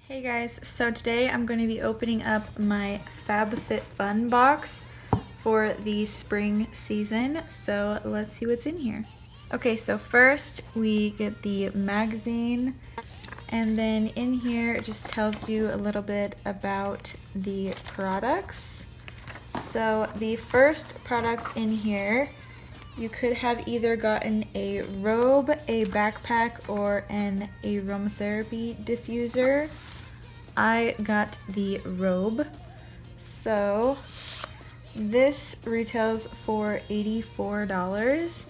Hey guys, so today I'm going to be opening up my FabFitFun box for the spring season, so let's see what's in here. Okay, so first we get the magazine, and then in here it just tells you a little bit about the products. So the first product in here, you could have either gotten a Robe, a backpack, or an aromatherapy diffuser. I got the Robe. So this retails for $84.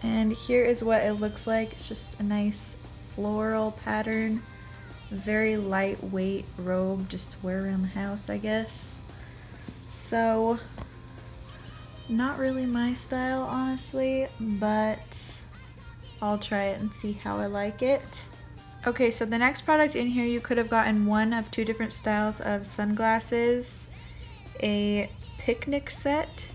And here is what it looks like. It's just a nice floral pattern. Very lightweight robe, just to wear around the house, I guess. So not really my style, honestly, but I'll try it and see how I like it. Okay, so the next product in here, you could have gotten one of two different styles of sunglasses, a picnic set,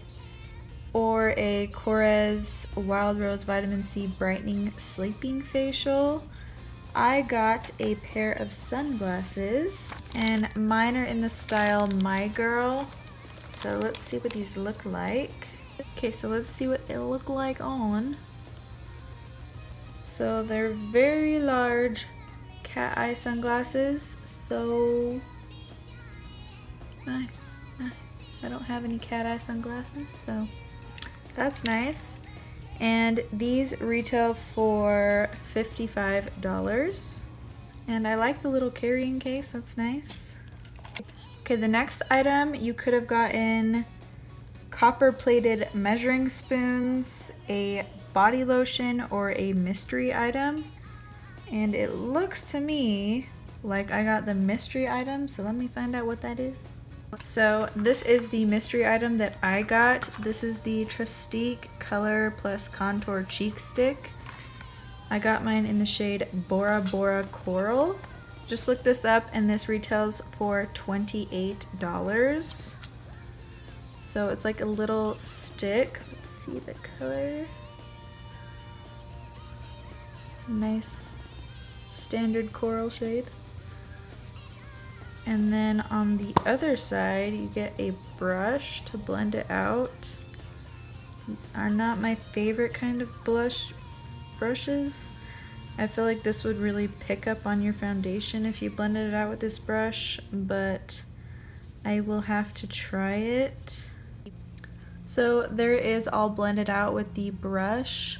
or a Korres Wild Rose Vitamin C Brightening Sleeping Facial. I got a pair of sunglasses, and mine are in the style My Girl. So let's see what these look like. Okay, so let's see what they look like on. So they're very large cat eye sunglasses, so nice. I don't have any cat eye sunglasses, so that's nice. And these retail for $55. And I like the little carrying case, that's nice. Okay, the next item, you could have gotten copper plated measuring spoons, a body lotion, or a mystery item. And it looks to me like I got the mystery item, so let me find out what that is. So this is the mystery item that I got. This is the Trestique Color Plus Contour Cheek Stick. I got mine in the shade Bora Coral. Just looked this up and this retails for $28. So it's like a little stick. Let's see the color. Nice standard coral shade. And then on the other side you get a brush to blend it out. These are not my favorite kind of blush brushes. I feel like this would really pick up on your foundation if you blended it out with this brush, but I will have to try it. So there it is, all blended out with the brush.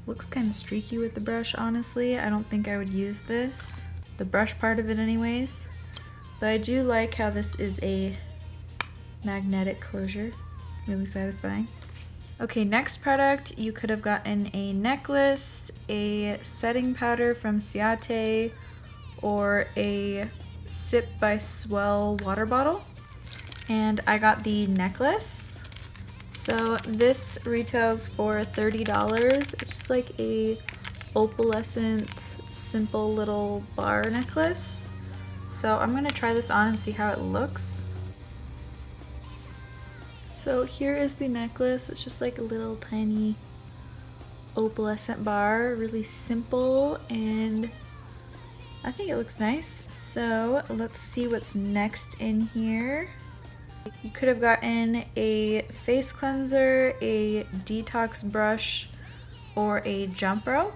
Looks kind of streaky with the brush, honestly. I don't think I would use this, the brush part of it anyways. But I do like how this is a magnetic closure, really satisfying. Okay, next product, you could have gotten a necklace, a setting powder from Ciate, or a Sip by Swell water bottle. And I got the necklace. So this retails for $30. It's just like a opalescent, simple little bar necklace. So I'm gonna try this on and see how it looks. So here is the necklace. It's just like a little tiny opalescent bar, really simple, and I think it looks nice. So let's see what's next in here. You could have gotten a face cleanser, a detox brush, or a jump rope.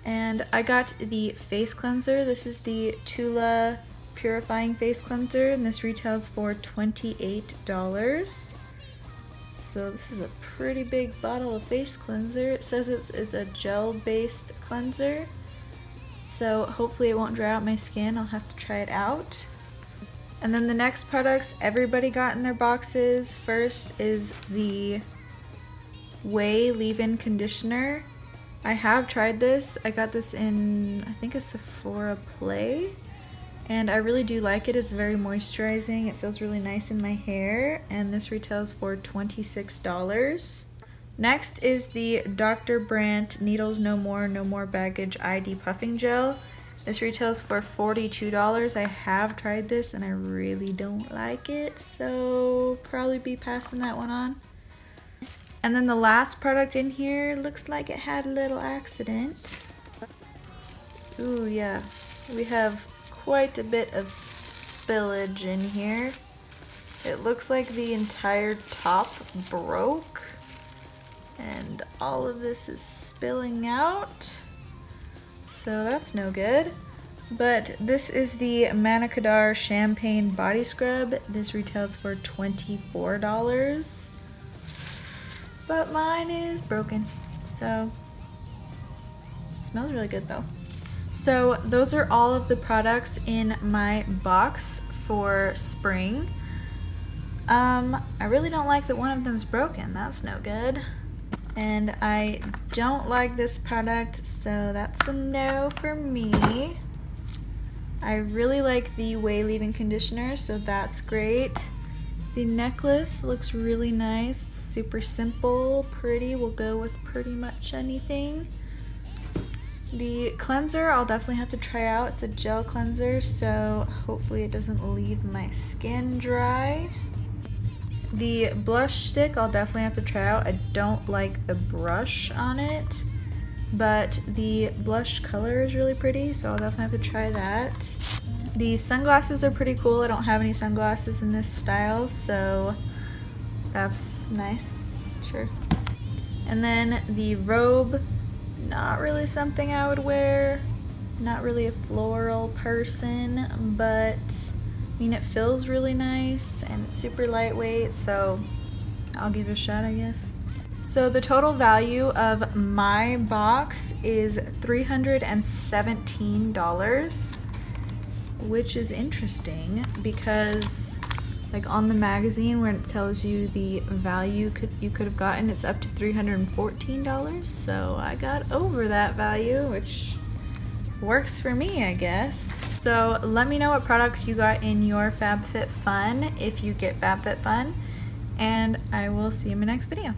And I got the face cleanser. This is the Tula Purifying face cleanser, and this retails for $28. So this is a pretty big bottle of face cleanser. It says it's a gel-based cleanser. So hopefully it won't dry out my skin. I'll have to try it out. And then the next products everybody got in their boxes. First is the Ouai leave-in conditioner. I have tried this. I got this in, I think, a Sephora Play. And I really do like it. It's very moisturizing. It feels really nice in my hair. And this retails for $26. Next is the Dr. Brandt Needles No More Baggage ID Puffing Gel. This retails for $42. I have tried this and I really don't like it, so probably be passing that one on. And then the last product in here looks like it had a little accident. Ooh, yeah. We have quite a bit of spillage in here. It looks like the entire top broke and all of this is spilling out. So that's no good. But this is the Manna Kadar Champagne Body Scrub. This retails for $24. But mine is broken. So it smells really good though. So those are all of the products in my box for spring. I really don't like that one of them is broken. That's no good. And I don't like this product, so that's a no for me. I really like the Ouai leave-in conditioner, so that's great. The necklace looks really nice. It's super simple, pretty, will go with pretty much anything. The cleanser I'll definitely have to try out. It's a gel cleanser, so hopefully it doesn't leave my skin dry. The blush stick I'll definitely have to try out. I don't like the brush on it, but the blush color is really pretty, so I'll definitely have to try that. The sunglasses are pretty cool. I don't have any sunglasses in this style, so that's nice, sure. And then the robe, not really something I would wear. Not really a floral person, but I mean, it feels really nice and it's super lightweight, so I'll give it a shot, I guess. So the total value of my box is $317, which is interesting because like on the magazine where it tells you the value you could have gotten, it's up to $314. So I got over that value, which works for me, I guess. So let me know what products you got in your FabFitFun if you get FabFitFun, and I will see you in my next video.